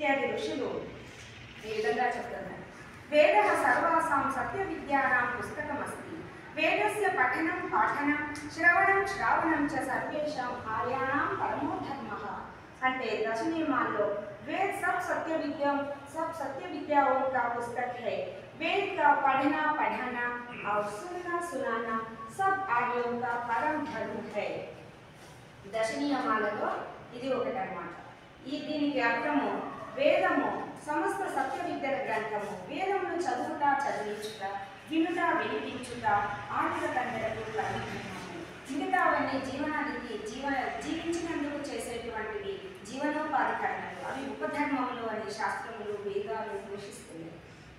ఇత్యాది ఋషులు ఈ విధంగా చెప్తున్నారు. వేదः సర్వాసాం సత్య విద్యానాం పుస్తకమస్తి. వేదస్య పఠనం పాఠనం శ్రవణం శ్రావణం చ సర్వేషాం ఆర్యాణాం పరమో ధర్మః. అంటే दस नियमाల్లో वेद सब सत्य विद्याओं का पुस्तक है. वेद का पढ़ना पढ़ाना और सुनना सुनाना सब आर्यों का परम धर्म है. दश नियमाలలో ఇది ఒకటన్నమాట. ఈ దీనికి అర్థము వేదము సమస్త సత్య విద్యల గ్రంథము. వేదమును చదువుతా చదివించుట, వినుట వినిపించుట ఆర్యుల కందరకు పరిధర్మము. మిగతావన్నీ జీవించినందుకు చేసేటువంటివి జీవనోపాధి కరణలు. అవి ఉపధర్మములు అని శాస్త్రములు వేదాలు ఘోషిస్తున్నాయి.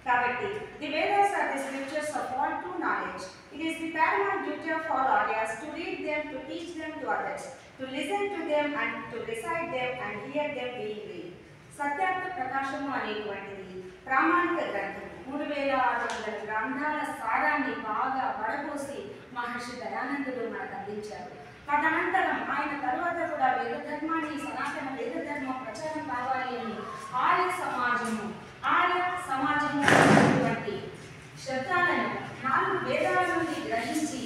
కాబట్టి the Vedas are the scriptures of all true knowledge. It is the paramount duty of all Aryas to read them, to teach them to others, to listen to them and to recite them and hear them being read. Satyartha ప్రకాశము అనేటువంటిది ప్రామాణిక గ్రంథం. 3600 గ్రంథాల సారాన్ని బాగా వడపోసి మహర్షి దయానందుడు మనకు అందించారు. తదనంతరం ఆయన తర్వాత కూడా వేదధర్మాన్ని సనాతన వేదధర్మం ప్రచారం కావాలి అని ఆర్య సమాజము అనేటువంటి శబ్దాలను 4 వేదాల నుండి గ్రహించి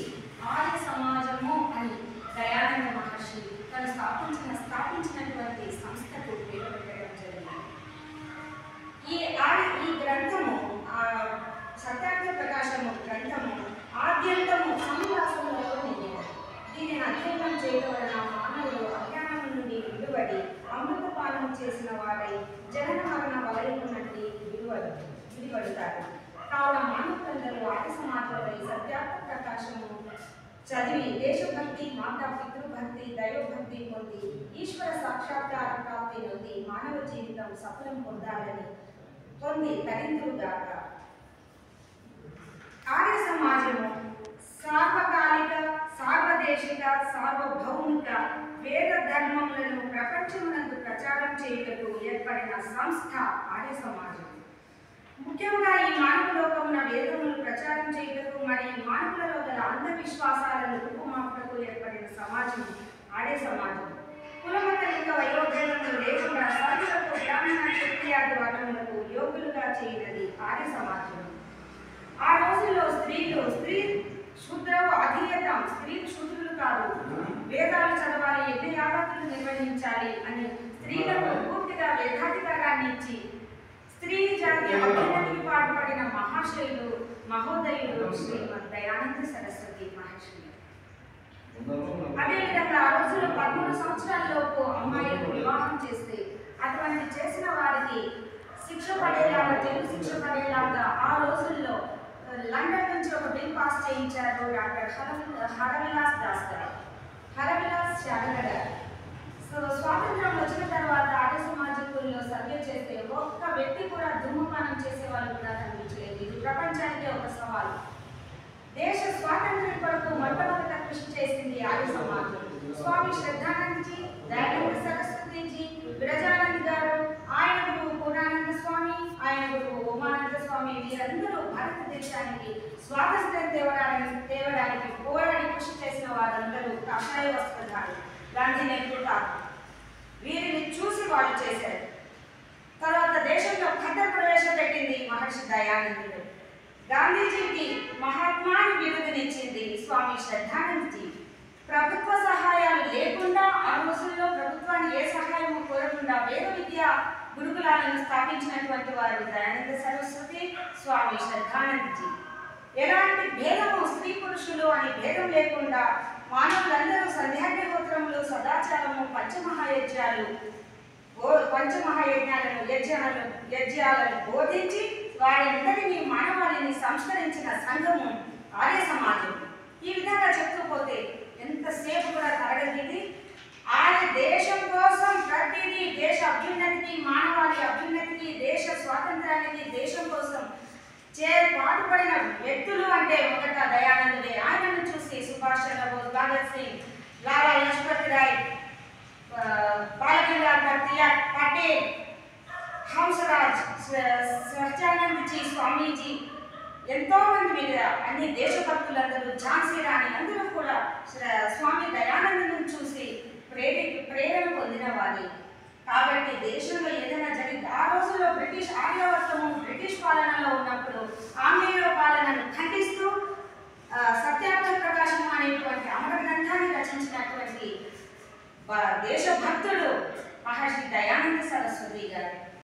ఆర్య సమాజము అని దయానంద మహర్షి తను స్థాపించినటువంటి సంస్థకు పేరు పెట్టడం జరిగింది. ఈ గ్రంథము సత్యార్థ ప్రకాశము గ్రంథము ఆద్యంతము సన్యాసంలో నిండినది. దీనిని అధ్యయనం చేయడం వలన మానవులు అజ్ఞానం నుండి విడువడి అమృతపానం చేసిన వారై జనన మరణ వలయం నుండి విడివడుతారు. కావున మానవులందరూ ఆర్య సమాజంపై సత్యార్థ ప్రకాశము చదివి దేశభక్తి, మాతా పితృభక్తి, దైవభక్తి పొంది ఈశ్వర సాక్షాత్కార ప్రాప్తి నొంది మానవ జీవితం సఫలం పొంది తరిందుగాక. ఆర్య సమాజము సార్వకాలిక, సార్వదేశిక, సార్వభౌమిక వేద ధర్మములను ప్రపంచమునందు ప్రచారం చేయుటకు ఏర్పడిన సంస్థ ఆర్య సమాజం. ముఖ్యంగా ఈ మానవ లోకమున వేదములు ప్రచారం చేయుటకు మరియు మానవులలో గల అంధవిశ్వాసాలను రూపుమాపుటకు ఏర్పడిన సమాజం ఆర్య సమాజం. కులమత లింగ వయోభేదములు లేకుండా సాధులకు బ్రాహ్మణ క్షత్రియాది వర్ణములకు యోగులుగా చేయనది ఆర్య సమాజం. ఆ రోజుల్లో స్త్రీ శూద్రవు అధీయతం, స్త్రీలు శూద్రులు కాదు, వేదాలు చదవాలి, యజ్ఞయాగాదులు నిర్వహించాలి అని స్త్రీలకు పూర్తిగా వేదాధికారాన్ని ఇచ్చి స్త్రీ జాతి అభ్యున్నతికి పాటుపడిన మహోదయుడు శ్రీమద్ దయానంద సరస్వతి మహర్షి. అదేవిధంగా ఆ రోజుల్లో 13 సంవత్సరాలలోపు అమ్మాయిలకు వివాహం చేస్తే అటువంటి చేసిన వారికి శిక్ష పడేలాగా, జైలు శిక్ష పడేలాగా ఆ రోజుల్లో లండన్ నుంచి ఒక బిల్ పాస్ చేయించారు డాక్టర్ హరవిలాస్ దాస్ గారు, హరవిలాస్ శారద గారు. స్వాతంత్రం వచ్చిన తర్వాత ఆర్య సమాజకుల్లో సర్వే చేస్తే ఒక్క వ్యక్తి కూడా ధూమపానం చేసే వాళ్ళు కూడా కనిపించలేదు. ఇది ప్రపంచానికి ఒక సవాలు. దేశ స్వాతంత్ర్యం కొరకు మొట్టమొదట కృషి చేసింది ఆర్య సమాజం. స్వామి శ్రద్ధానందజీ, దయానంద సరస్వతిజీ, విరజానంద్ గారు, ఆయన గురువు పూర్ణానంద స్వామి, ఆయన గురువు ఉమానంద స్వామి, వీరందరూ భారతదేశానికి స్వాతంత్ర్యం తేవడానికి పోరాడి కృషి చేసిన వారందరూ కాషాయ వస్త్రధారులు, గాంధీ నేర్పుతారు. వీరిని చూసి వాళ్ళు చేశారు. తర్వాత దేశంలో ఖద్దరు ప్రవేశపెట్టింది మహర్షి దయానందుడు. గాంధీజీకి మహాత్మాని బిరుదునిచ్చింది స్వామి శ్రద్ధానందజీ. ప్రభుత్వ సహాయాలు లేకుండా ఆ రోజుల్లో ప్రభుత్వాన్ని ఏ సహాయము కోరకుండా వేద విద్యా గురుకులాలను స్థాపించినటువంటి వారు దయానంద సరస్వతి, స్వామి శ్రద్ధానందజీ. ఎలాంటి భేదము, స్త్రీ పురుషులు అని భేదం లేకుండా మానవులందరూ సంధ్యాగ్నిహోత్రములు, సదాచారము, యజ్ఞాలను బోధించి వారందరినీ మానవాళిని సంస్కరించిన సంఘము ఆర్య సమాజం. ఈ విధంగా చెప్తూ పోతే ఎంతసేపు కూడా తరగతిది. ఆర్య దేశం కోసం ప్రతిదీ, దేశ అభ్యున్నతికి, మానవాళి అభ్యున్నతికి, దేశ స్వాతంత్రానికి, దేశం కోసం పాటుపడిన వ్యక్తులు అంటే మొదట దయానందుడే. ఆయనను చూసి సుభాష్ చంద్రబోస్, భగత్ సింగ్, లాలా లజపతి రాయ్, బాలగంగాధర్ తిలక్, పటేల్, హంసరాజ్, సత్యానందజీ, స్వామీజీ, ఎంతో మంది మీద అన్ని దేశభక్తులందరూ, ఝాన్సీ రాణి అందరూ కూడా స్వామి దయానందుని చూసి ప్రేరణ పొందిన వారి. కాబట్టి దేశంలో ఏదైనా జరిగితే ఆ ఆర్యవర్తము బ్రిటిష్ పాలనలో ఉన్నప్పుడు ఆంగ్లేయుల పాలనను ఖండిస్తూ సత్యార్థ ప్రకాశం అనేటువంటి అమర గ్రంథాన్ని రచించినటువంటి దేశభక్తుడు మహర్షి దయానంద సరస్వతి గారు.